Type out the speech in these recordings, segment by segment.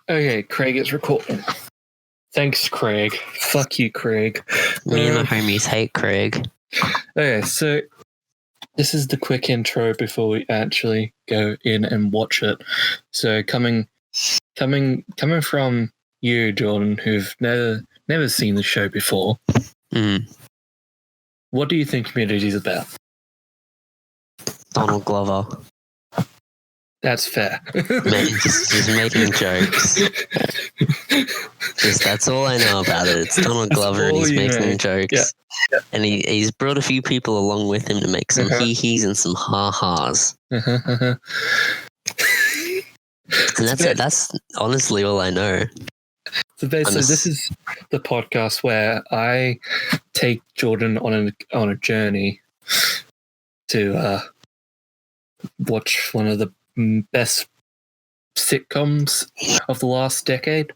Okay, Craig is recording. Thanks, Craig. Fuck you, Craig. Me and my homies hate Craig. Okay, so this is the quick intro before we actually go in and watch it. So coming from you, Jordan, who've never seen the show before. What do you think Community is about? Donald Glover. That's fair. just making jokes. That's all I know about it. It's Donald Glover and he's making jokes. Yeah. And he's brought a few people along with him to make some hee-hees and some ha-has. And that's honestly all I know. So basically, this is the podcast where I take Jordan on a journey to watch one of the best sitcoms of the last decade.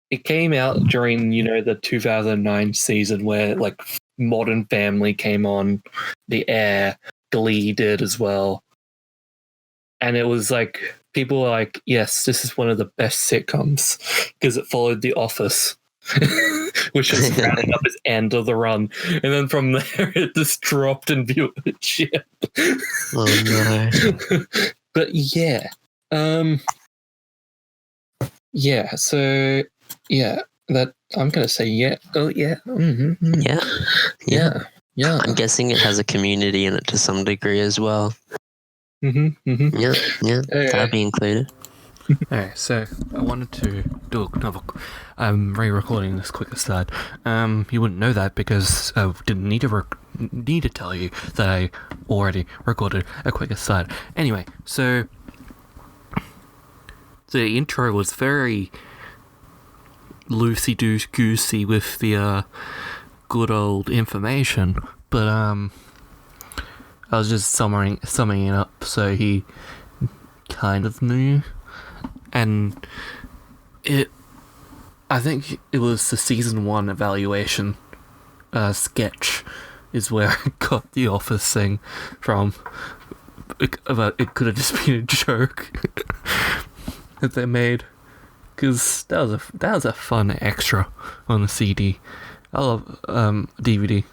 It came out during the 2009 season where like Modern Family came on the air. Glee did as well. And it was like, people were like, yes, this is one of the best sitcoms because it followed The Office, which was rounding up its end of the run. And then from there, it just dropped in viewership. Oh, no. But yeah. Yeah, so, yeah, that I'm going to say yeah. Oh, yeah. Mm-hmm. Yeah. I'm guessing it has a community in it to some degree as well. Yeah, that'd be included. Okay, so I wanted to do another. I'm re-recording this quick aside. You wouldn't know that because I didn't need to tell you that I already recorded a quick aside. Anyway, so the intro was very loosey-goosey with the good old information, but I was just summing it up so he kind of knew. And I think it was the season 1 evaluation sketch is where I got the Office thing from. It could have just been a joke that they made, because that was a fun extra on the CD. I love DVD.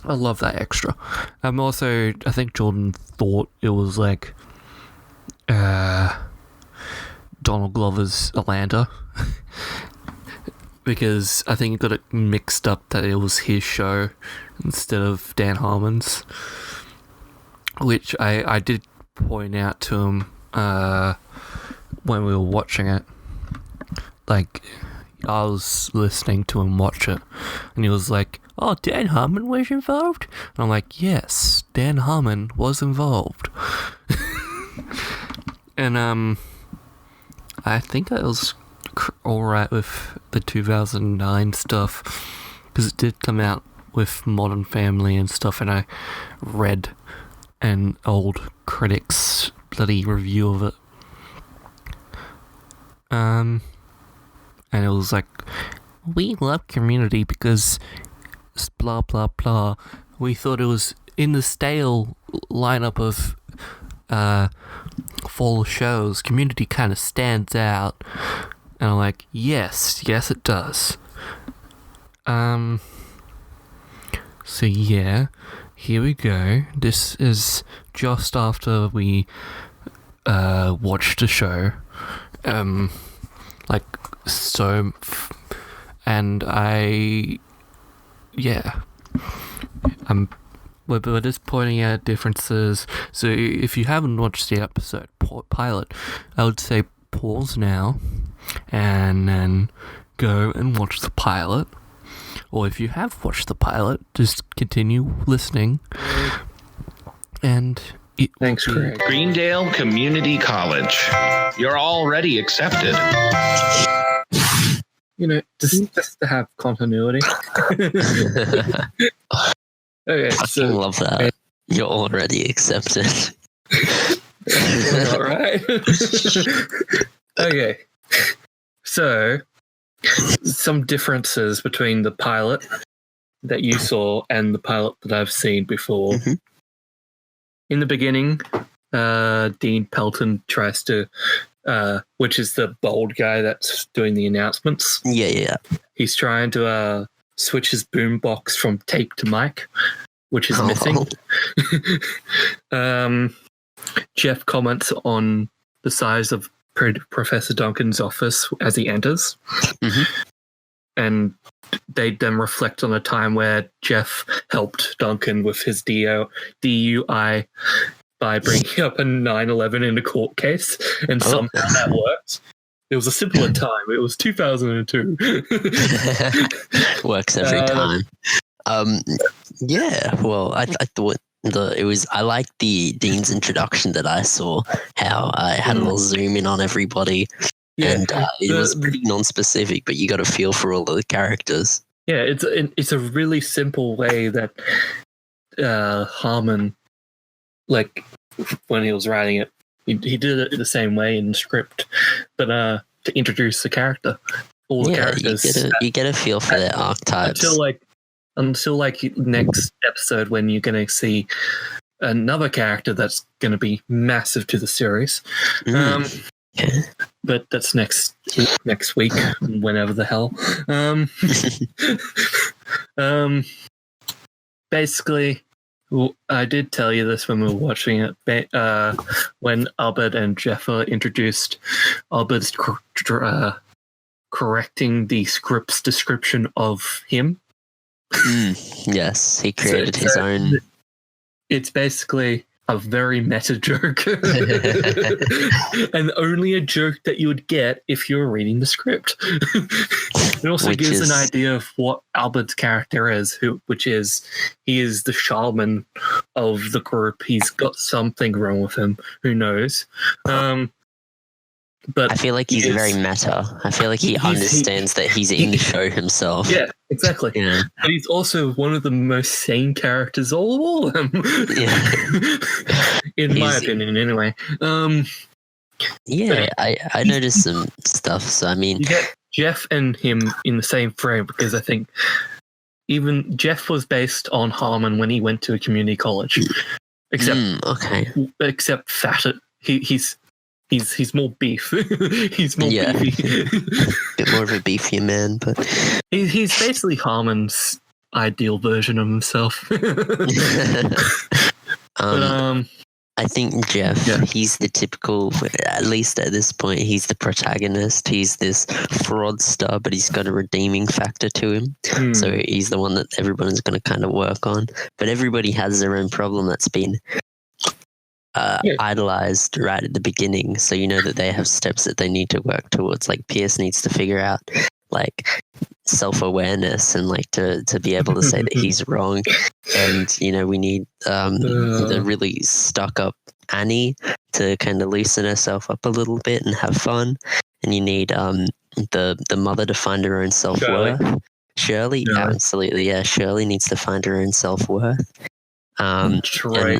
I love that extra. Also, I think Jordan thought it was like Donald Glover's Atlanta because I think he got it mixed up that it was his show instead of Dan Harmon's, which I did point out to him when we were watching it. Like, I was listening to him watch it, and he was like, "Oh, Dan Harmon was involved?" And I'm like, "Yes, Dan Harmon was involved." And I think I was alright with the 2009 stuff, because it did come out with Modern Family and stuff, and I read an old critic's bloody review of it. And it was like, we love Community because blah blah blah. We thought it was in the stale lineup of fall shows. Community kind of stands out, and I'm like, yes, it does. So yeah, here we go. This is just after we watched the show. And we're just pointing out differences. So if you haven't watched the episode pilot, I would say pause now and then go and watch the pilot. Or if you have watched the pilot, just continue listening. And thanks, Craig. Greendale Community College. You're already accepted. Just to have continuity. Okay, I love that. You're already accepted. All right. Okay. So, some differences between the pilot that you saw and the pilot that I've seen before. Mm-hmm. In the beginning, Dean Pelton tries to, which is the bold guy that's doing the announcements. Yeah. He's trying to switch his boombox from tape to mic, which is missing. Jeff comments on the size of Professor Duncan's office as he enters. Mm-hmm. And they then reflect on a time where Jeff helped Duncan with his DUI by bringing up a 9/11 in a court case, and somehow that worked. It was a simpler time. It was 2002. Works every time. Yeah. Well, I thought I liked the Dean's introduction that I saw. How I had a little zoom in on everybody. Yeah, and it was pretty non-specific, but you got a feel for all of the characters. Yeah, it's a really simple way that Harmon, like when he was writing it, he did it the same way in the script, but to introduce the character, all the characters. You get a feel for their archetypes. Until next episode when you're going to see another character that's going to be massive to the series. But that's next week, whenever the hell. Basically, I did tell you this when we were watching it. When Albert and Jeff are introduced, Albert's correcting the script's description of him. Yes, he created his own. It's basically a very meta joke, and only a joke that you would get if you were reading the script. It also gives an idea of what Albert's character is, which is he is the shaman of the group. He's got something wrong with him. Who knows? But I feel like he's very meta. I feel like he understands that he's in the show himself. Yeah, exactly. Yeah. But he's also one of the most sane characters of all of them. Yeah. In my opinion, anyway. I noticed some stuff. So, I mean... You get Jeff and him in the same frame because I think even Jeff was based on Harmon when he went to a community college. Except fatter. He's more beef. He's more beefy. Bit more of a beefier man, but he's basically Harmon's ideal version of himself. I think Jeff, he's the typical, at least at this point, he's the protagonist. He's this fraudster, but he's got a redeeming factor to him. So he's the one that everyone's going to kind of work on. But everybody has their own problem that's been idolized right at the beginning, so you know that they have steps that they need to work towards. Like Pierce needs to figure out like self-awareness and like to be able to say that he's wrong, and you know we need the really stuck up Annie to kind of loosen herself up a little bit and have fun, and you need the mother to find her own self-worth. Shirley, absolutely, yeah. Shirley needs to find her own self-worth. Troy.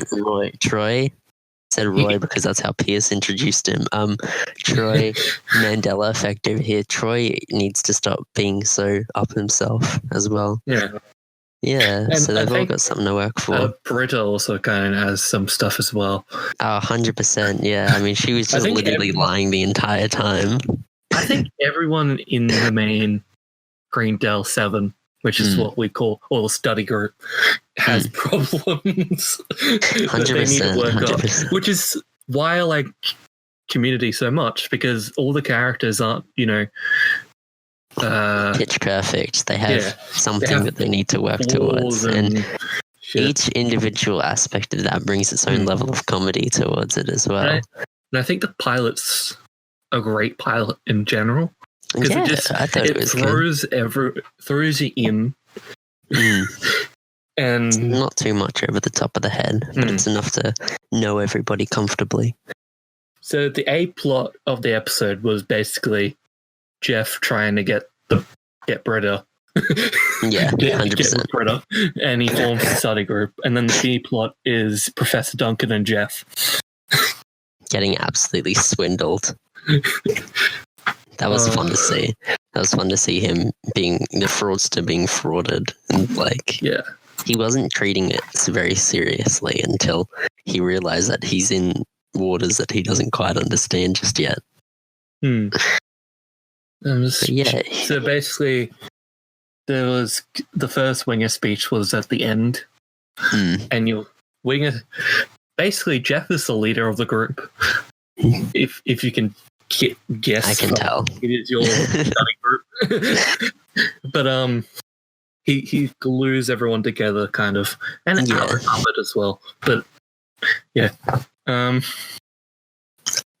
Said Roy because that's how Pierce introduced him. Troy, Mandela effect over here. Troy needs to stop being so up himself as well. Yeah. And so they've all got something to work for. Britta also kind of has some stuff as well. 100%. Yeah, I mean, she was just literally lying the entire time. I think everyone in the main Greendale 7, which is what we call, or the study group, has problems that they need to work 100%. On, which is why I like Community so much, because all the characters aren't, pitch perfect. They have something that they need to work towards, and each individual aspect of that brings its own level of comedy towards it as well. And I think the pilot's a great pilot in general. Because it throws you in, and it's not too much over the top of the head, but it's enough to know everybody comfortably. So the A plot of the episode was basically Jeff trying to get Britta. 100%. Britta, and he forms a study group, and then the B plot is Professor Duncan and Jeff getting absolutely swindled. That was fun to see. That was fun to see him being the fraudster being frauded. And he wasn't treating it very seriously until he realized that he's in waters that he doesn't quite understand just yet. Yeah. So basically, there was the first Winger speech was at the end, and Winger. Basically, Jeff is the leader of the group. If you can guess, I can tell it is your study group. But he glues everyone together, kind of, and Albert as well. But yeah, I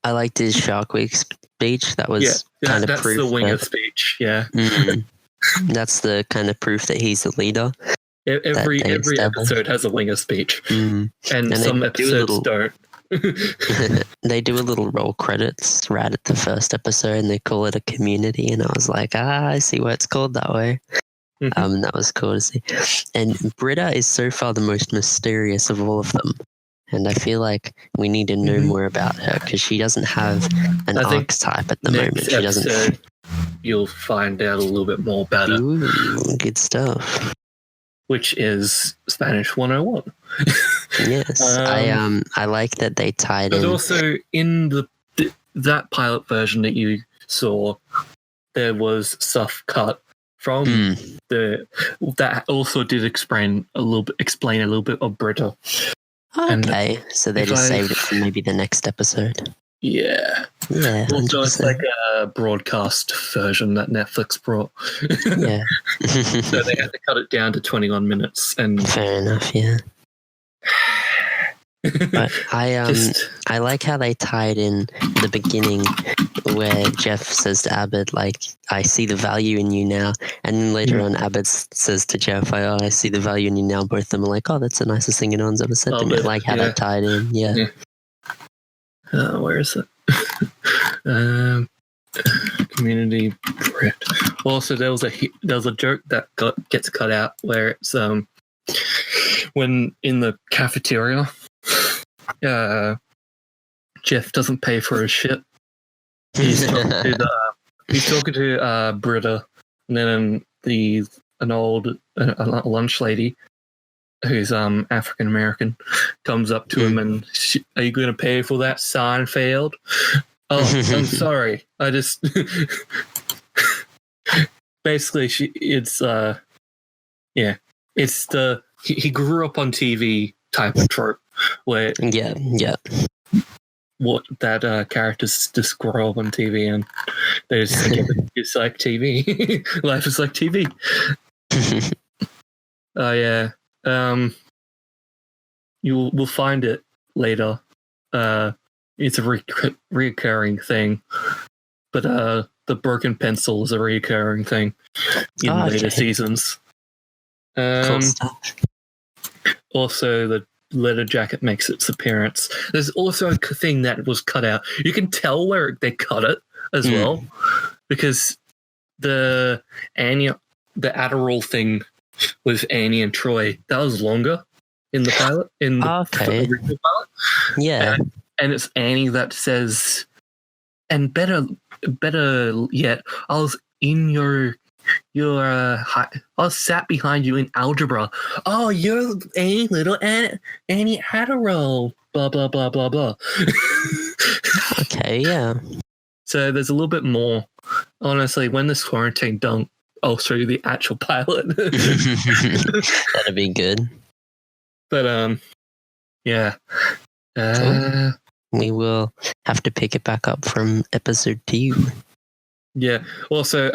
liked his Shark Week speech. That was kind of that's proof. The Winger speech. Yeah, that's the kind of proof that he's the leader. Every episode has a Winger speech, and some episodes don't. They do a little roll credits right at the first episode, and they call it a community. And I was like, I see why it's called that way. That was cool to see. And Britta is so far the most mysterious of all of them. And I feel like we need to know more about her because she doesn't have an archetype at the moment. She doesn't. You'll find out a little bit more about her. Ooh, good stuff. Which is Spanish 101. Yes, I like that they tied in. But also in that pilot version that you saw, there was stuff cut from that also did explain a little bit of Britta. Okay, so they just saved it for maybe the next episode. Yeah. Yeah. Also, it's like a broadcast version that Netflix brought. Yeah. So they had to cut it down to 21 minutes. And fair enough, yeah. But I like how they tied in the beginning where Jeff says to Abed, like, I see the value in you now. And then later on, Abed says to Jeff, I see the value in you now. Both of them are like, oh, that's the nicest thing anyone's ever said to me. I like how they tied in, yeah. Where is it? Community Brit. Also, there was a joke that gets cut out where it's when in the cafeteria, Jeff doesn't pay for his shit. He's talking to Britta, and then an old lunch lady who's African American comes up to him and are you going to pay for that Seinfeld? Oh, I'm sorry. I just basically it's he grew up on TV type of trope where what that characters just grow up on TV and they just think it's like TV. Life is like TV. Oh yeah. We'll find it later. It's a reoccurring thing, but the broken pencil is a reoccurring thing in later seasons. Cool stuff. Also, the leather jacket makes its appearance. There's also a thing that was cut out. You can tell where they cut it as well, because the Adderall thing with Annie and Troy, that was longer in the pilot, in the original pilot. Yeah. And it's Annie that says, and better yet, I was in your I was sat behind you in algebra. Oh, you're Annie, little Annie Adderall. Blah blah blah blah blah. Okay, yeah. So there's a little bit more. Honestly, when this quarantine done, I'll show you the actual pilot. That'd be good. But yeah. Cool. We will have to pick it back up from episode 2. Yeah. Also,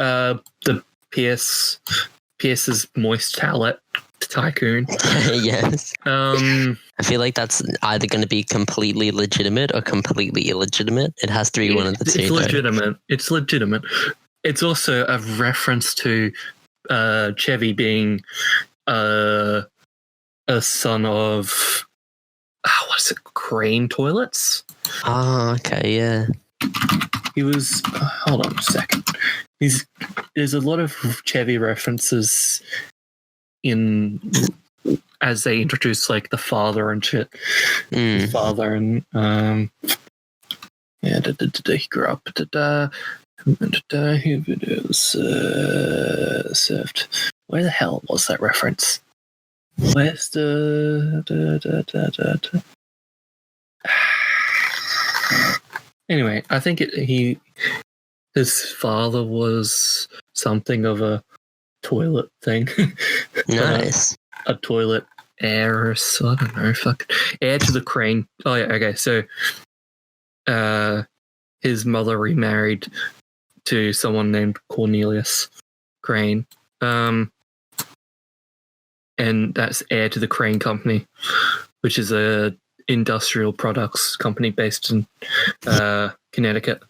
the Pierce's moist towelette tycoon. Yes. I feel like that's either going to be completely legitimate or completely illegitimate. It has to be one of the two. It's legitimate. It's legitimate. It's also a reference to Chevy being a son of what's it? Crane toilets. Ah, okay, yeah. He was. Hold on a second. There's a lot of Chevy references in as they introduce like the father and shit. His father and he grew up. He was served. Where the hell was that reference? Where's the Anyway, I think his father was something of a toilet thing. Nice. A toilet heiress. I don't know. Fuck. Heir to the crane. Oh yeah. Okay. So, his mother remarried to someone named Cornelius Crane. And that's heir to the Crane Company, which is a industrial products company based in Connecticut,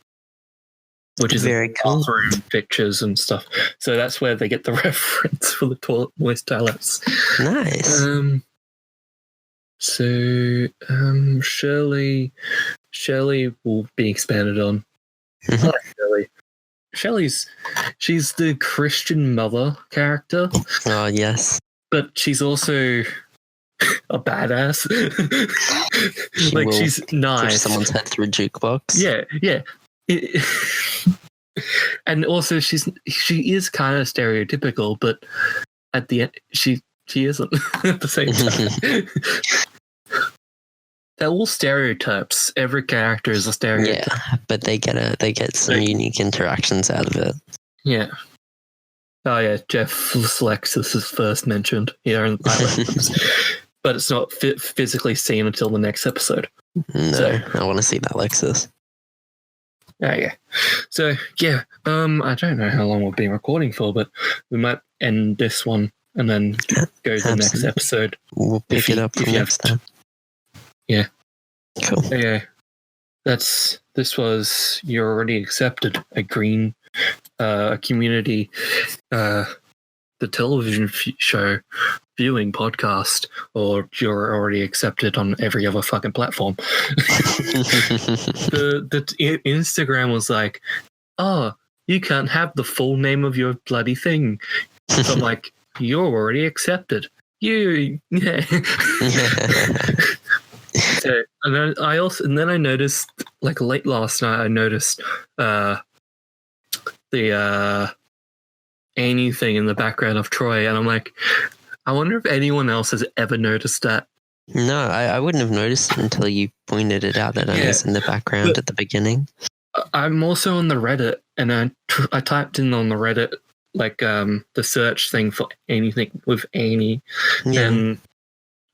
which is very cool. Bathroom pictures and stuff. So that's where they get the reference for the moist toilets. Nice. Shirley will be expanded on. I like Shirley. She's the Christian mother character. Oh yes. But she's also a badass. She's nice. Push someone's head through a jukebox. Yeah. And also she is kind of stereotypical, but at the end she isn't at the same time. They're all stereotypes. Every character is a stereotype. Yeah, but they get some unique interactions out of it. Yeah. Oh yeah, Jeff Lexus is first mentioned here in the pilot, but it's not physically seen until the next episode. No, so, I want to see that Lexus. Oh yeah. So yeah, I don't know how long we've been recording for, but we might end this one and then go to the next episode. We'll pick it up from next time. Yeah. Cool. Yeah. This was You're Already Accepted, a green community, the television show viewing podcast, or You're Already Accepted on every other fucking platform. the Instagram was like, oh, you can't have the full name of your bloody thing. So I'm like, you're already accepted. Yeah. So, and then I noticed, like late last night, I noticed the Annie thing in the background of Troy, and I'm like, I wonder if anyone else has ever noticed that. No, I wouldn't have noticed it until you pointed it out that I was in the background at the beginning. I'm also on the Reddit, and I typed in on the Reddit like the search thing for anything with Annie, and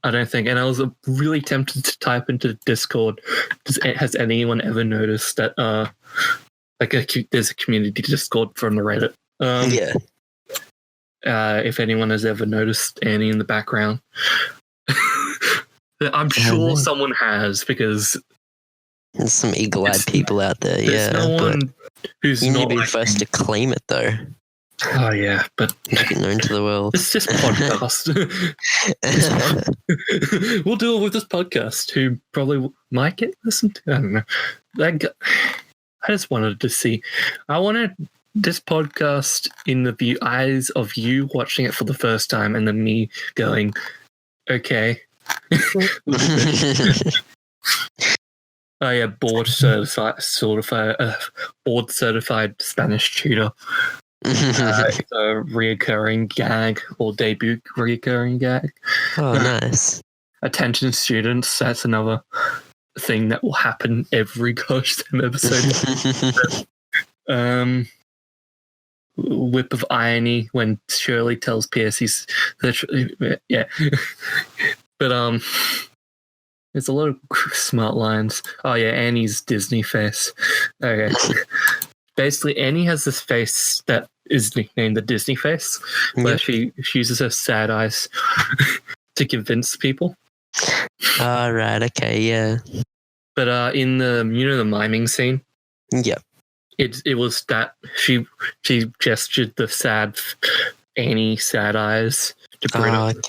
I don't think, and I was really tempted to type into Discord. Has anyone ever noticed that there's a community Discord from the Reddit? If anyone has ever noticed Annie in the background, I'm sure someone has, because there's some eagle-eyed people out there. There's no one who's you not need to be like first to claim it, though. Oh yeah, but make it known to the world. It's just podcast. We'll deal with this podcast. Who probably might get listened to. I don't know. I just wanted to see. I wanted this podcast in the eyes of you watching it for the first time, and then me going, "Okay." Oh yeah, board certified Spanish tutor. It's a reoccurring gag, or debut reoccurring gag. Oh, nice. Attention students, that's another thing that will happen every gosh damn episode. Whip of irony when Shirley tells Pierce he's... Yeah. But, there's a lot of smart lines. Oh yeah, Annie's Disney face. Okay. Basically, Annie has this face that is nicknamed the Disney face, where she uses her sad eyes to convince people. Oh, right, okay, yeah. But in the the miming scene, it was that she gestured the sad Annie sad eyes to Britta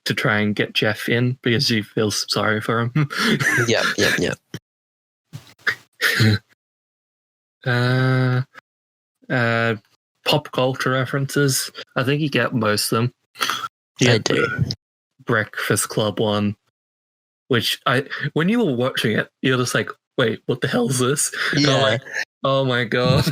to try and get Jeff in because she feels sorry for him. Yep. Pop culture references. I think you get most of them. I do. Breakfast Club one, which when you were watching it, you're just like, wait, what the hell is this? Yeah. Oh my god.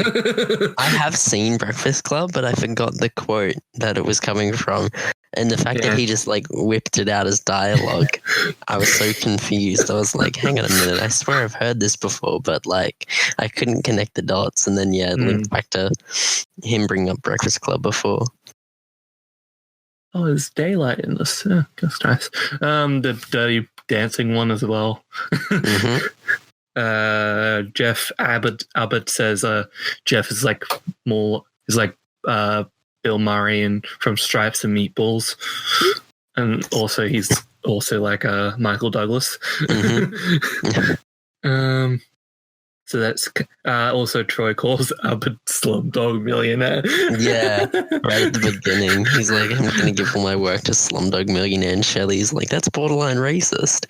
I have seen Breakfast Club, but I forgot the quote that it was coming from. And the fact that he just like whipped it out as dialogue, I was so confused. I was like, hang on a minute, I swear I've heard this before, but like I couldn't connect the dots. And then it linked back to him bringing up Breakfast Club before. Oh, there's daylight in this. Yeah, that's nice. The Dirty Dancing one as well. Jeff Abbott says Jeff is like Bill Murray and from Stripes and Meatballs, and also he's also like Michael Douglas. So that's also Troy calls Abbott Slumdog Millionaire. Yeah, right at the beginning, he's like, I'm going to give all my work to Slumdog Millionaire, and Shelley's like, that's borderline racist.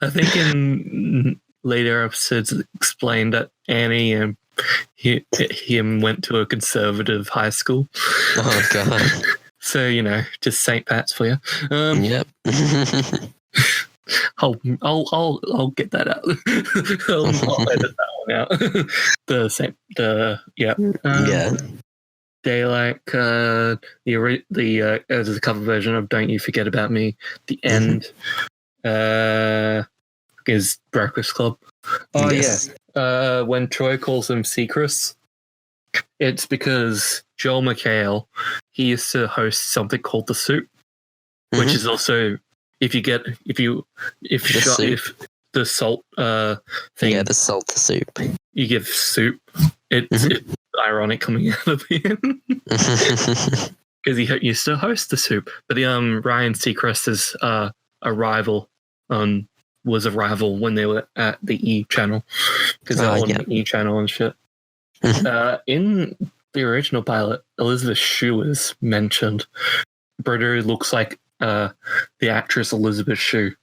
I think in later episodes it explained that Annie and him went to a conservative high school. Oh god. So, just St. Pat's for you. Yep. I'll get that out. I'll edit that one out. They like there's a cover version of "Don't You Forget About Me." The end is Breakfast Club. Oh yes. When Troy calls him Seacrest, it's because Joel McHale, he used to host something called The Soup, which is also if the salt thing. Yeah, the salt soup. You give soup. It's ironic coming out of him because he used to host The Soup. But Ryan Seacrest is a rival. Was a rival when they were at the E channel because they're on the E channel and shit. In the original pilot, Elizabeth Shue is mentioned. Britta looks like the actress Elizabeth Shue.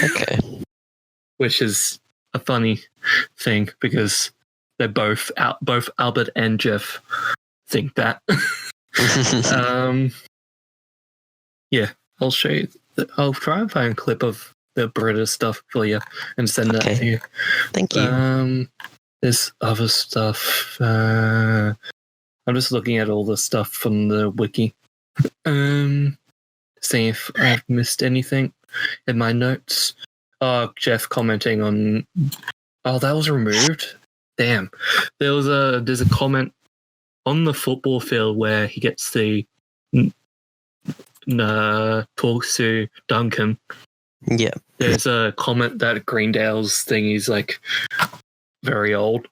Okay. Which is a funny thing because they're both Albert and Jeff think that. Yeah, I'll show you. I'll try and find a clip of the Britta stuff for you and send that to you. Thank you. There's other stuff. I'm just looking at all the stuff from the wiki. Seeing if I've missed anything in my notes. Oh, Jeff commenting on. Oh, that was removed. Damn. There's a comment on the football field where he gets the talks to Duncan. Yeah. There's a comment that Greendale's thing is like very old.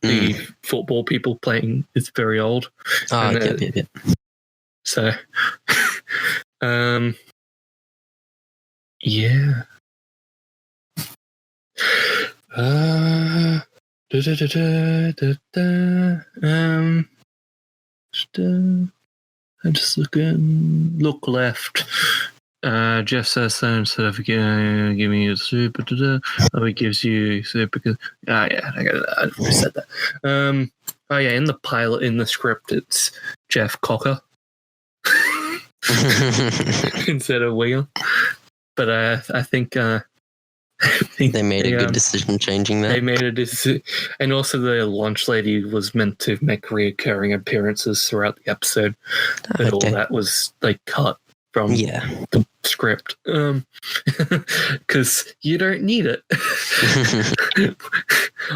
The football people playing is very old. Oh, yeah. So, yeah. I'm just looking. Look left. Jeff says so instead of give me a soup, he gives you soup because I said that. In the pilot, in the script, it's Jeff Cocker instead of Wheel. But I think they made a good decision changing that. They made a decision, and also the lunch lady was meant to make recurring appearances throughout the episode, but all that was like cut from the script because you don't need it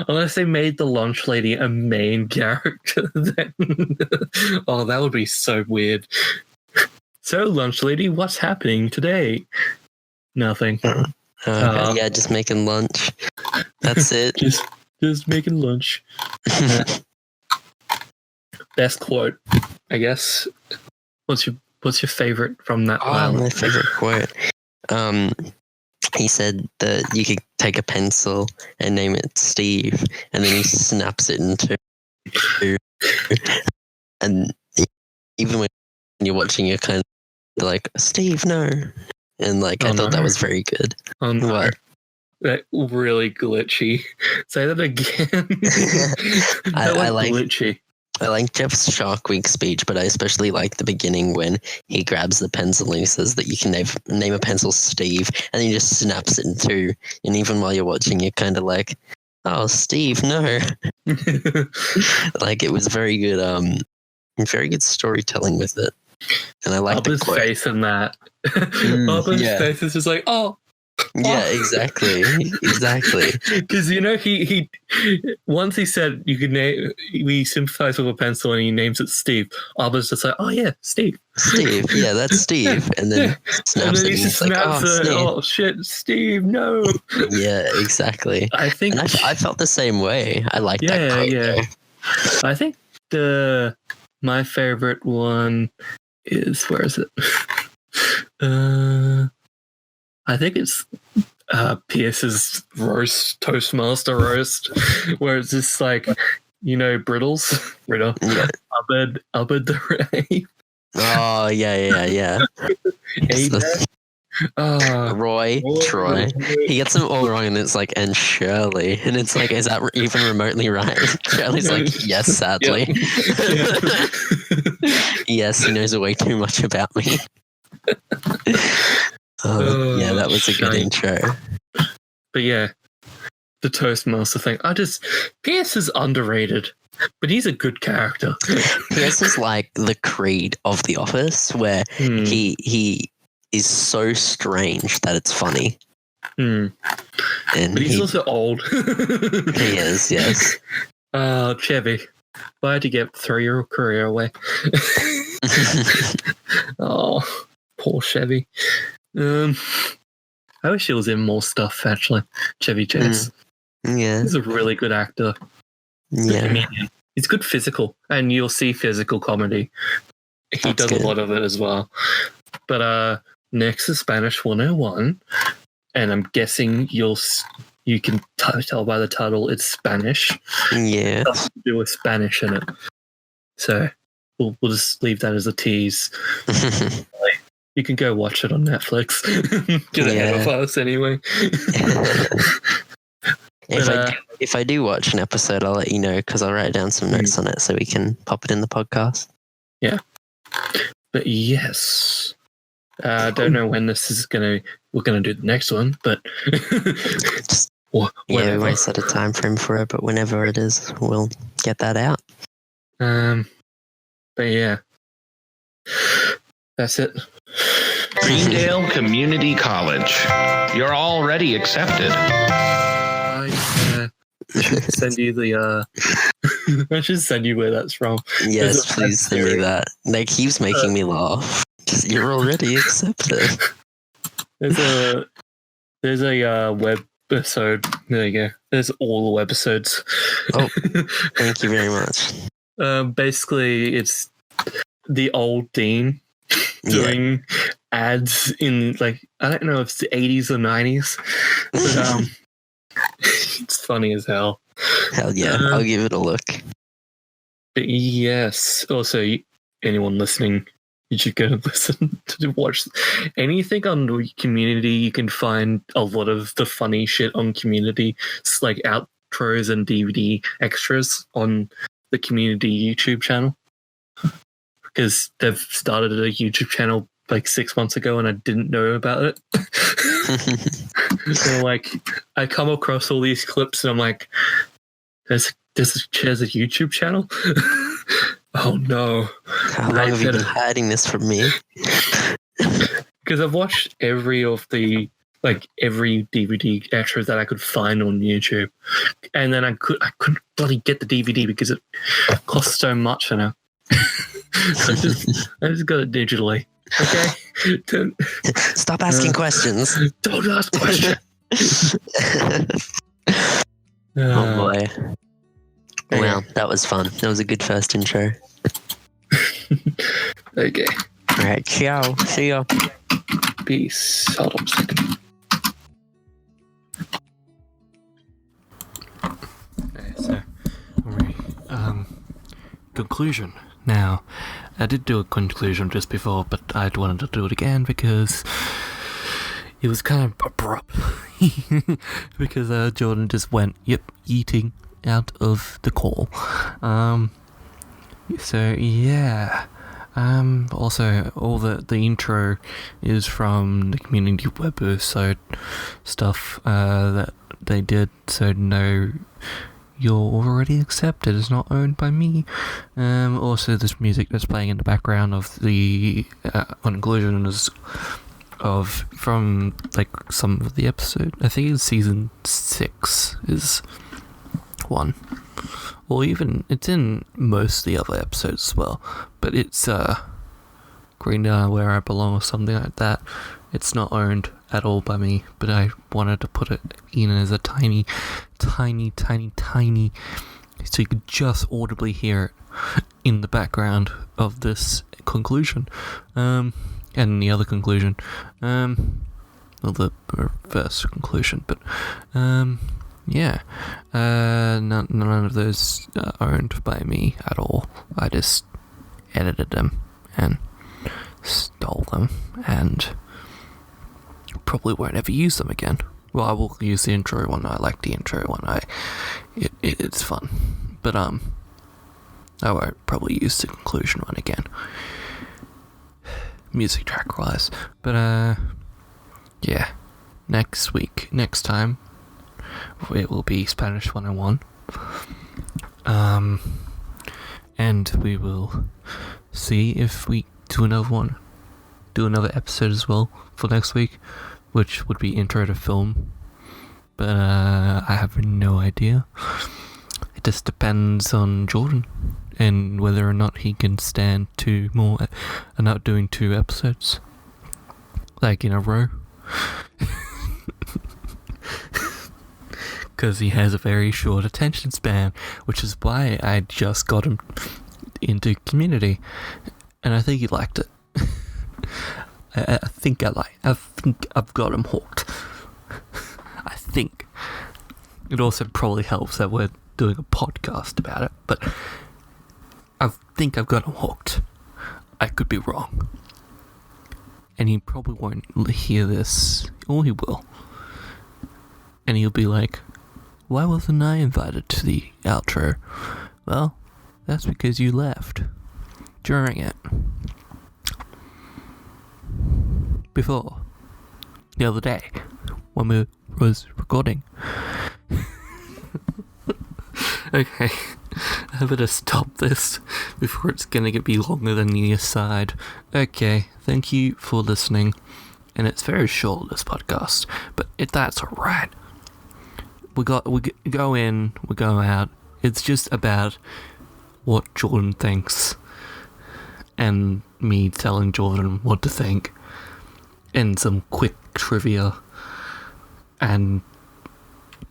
unless they made the lunch lady a main character. Then that would be so weird. So, lunch lady, what's happening today? Nothing. Just making lunch. That's it. just making lunch. Best quote, I guess. What's your favorite from that pilot? My favorite quote. He said that you could take a pencil and name it Steve, and then he snaps it into. And even when you're watching, you're kind of like, Steve, no. And I thought that was very good. Oh, no. What? That really glitchy. Say that again. I like glitchy. I like Jeff's Shark Week speech, but I especially like the beginning when he grabs the pencil and he says that you can name a pencil Steve, and then he just snaps it in two. And even while you're watching, you're kind of like, oh, Steve, no. Like, it was very good storytelling with it. And I like the Albert quote. face in that. Albert's yeah. face is just like, oh. Yeah, exactly. Exactly. Because he once he said you could name, we sympathize with a pencil, and he names it Steve. Albert's just like, oh yeah, Steve. Steve, yeah, that's Steve. And then snaps it, and he he's like, snaps oh, it. Steve. Oh shit, Steve, no. Yeah, exactly. I think And I felt the same way. I like that quote. yeah. Though. I think my favorite one is, where is it? I think it's Pierce's Toastmaster roast, where it's just like, Brittles, Riddle, Yeah. Albert the Ray. Oh, yeah. Hey, Roy, Troy. He gets them all wrong, and it's like, and Shirley. And it's like, is that even remotely right? Shirley's like, yes, sadly. Yes, he knows way too much about me. Yeah, that was a good intro. But yeah, the Toastmaster thing. Pierce is underrated, but he's a good character. Pierce is like the Creed of The Office, where he is so strange that it's funny. And but he's also old. He is, yes. Chevy, why'd you throw your career away? Oh, poor Chevy. I wish he was in more stuff, actually. Chevy Chase. Yeah. He's a really good actor. Yeah. He's good physical, and you'll see physical comedy. He does a lot of it as well. But next is Spanish 101, and I'm guessing you can tell by the title it's Spanish. Yeah. It has to do with Spanish in it. So we'll just leave that as a tease. You can go watch it on Netflix. Get ahead of us anyway. If I do watch an episode, I'll let you know, because I'll write down some notes on it so we can pop it in the podcast. Yeah. But yes. I don't know when we're gonna do the next one, but we won't set a time frame for it, but whenever it is, we'll get that out. But yeah. That's it. Greendale Community College. You're already accepted. I should send you I should send you where that's from. Yes, please send me that. That keeps making me laugh. You're already accepted. There's a web episode. There you go. There's all the webisodes. Oh, thank you very much. Basically, it's the old dean doing ads in, like, I don't know if it's the 80s or 90s, but it's funny as hell. Hell yeah, I'll give it a look. But yes, also, anyone listening, you should go and listen to watch anything on Community. You can find a lot of the funny shit on Community. It's like outros and DVD extras on the Community YouTube channel. Because they've started a YouTube channel like 6 months ago, and I didn't know about it. So like, I come across all these clips, and I'm like, "There's a YouTube channel." Oh no! How long have you been hiding this from me? Because I've watched every DVD extra that I could find on YouTube, and then I couldn't bloody get the DVD because it costs so much, you know. So I just got it digitally. Okay. Stop asking questions. Don't ask questions. Oh boy. Well, that was fun. That was a good first intro. Okay. All right. Ciao. See ya. Peace. Hold on a second. Okay, so, conclusion. Now, I did do a conclusion just before, but I wanted to do it again because it was kind of abrupt. Because Jordan just went, eating out of the call. So, yeah. Also, all the intro is from the community website stuff that they did, so no, you're already accepted. It's not owned by me. Also, this music that's playing in the background of the conclusion is from like some of the episode. I think it's season 6 is one. Or even, it's in most of the other episodes as well. But it's Green Where I Belong or something like that. It's not owned at all by me, but I wanted to put it in as a tiny, so you could just audibly hear it in the background of this conclusion. And the other conclusion. Well, the first conclusion, but yeah, none of those are owned by me at all. I just edited them and stole them, and probably won't ever use them again. Well, I will use the intro one. I like the intro one. It's fun, but I won't probably use the conclusion one again, music track wise. But yeah, next time it will be Spanish 101. And we will see if we do another episode as well for next week, which would be intro to film. But I have no idea. It just depends on Jordan and whether or not he can stand 2 more and not doing 2 episodes like in a row. Because he has a very short attention span, which is why I just got him into Community, and I think he liked it. I think I've got him hooked. I think. It also probably helps that we're doing a podcast about it, but I think I've got him hooked. I could be wrong. And he probably won't hear this, or he will. And he'll be like, why wasn't I invited to the outro? Well, that's because you left during it. Before. The other day. When we was recording. Okay. I better stop this before it's gonna be longer than the aside. Okay. Thank you for listening. And it's very short, this podcast. But that's alright. We go in, we go out. It's just about what Jordan thinks, and me telling Jordan what to think, and some quick trivia, and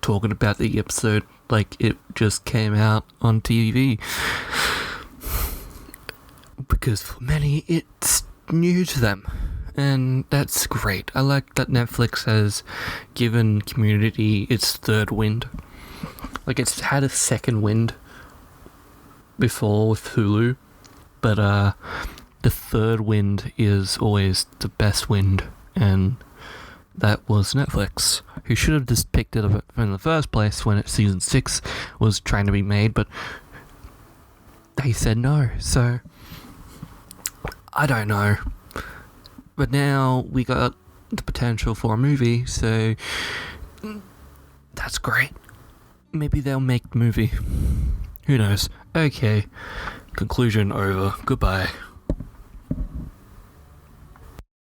talking about the episode like it just came out on TV. Because for many, it's new to them. And that's great. I like that Netflix has given Community its 3rd wind. Like, it's had a 2nd wind before with Hulu, but the 3rd wind is always the best wind, and that was Netflix, who should have just picked it up in the first place when season 6 was trying to be made, but they said no, so I don't know. But now we got the potential for a movie, so that's great. Maybe they'll make the movie. Who knows? Okay. Conclusion over. Goodbye.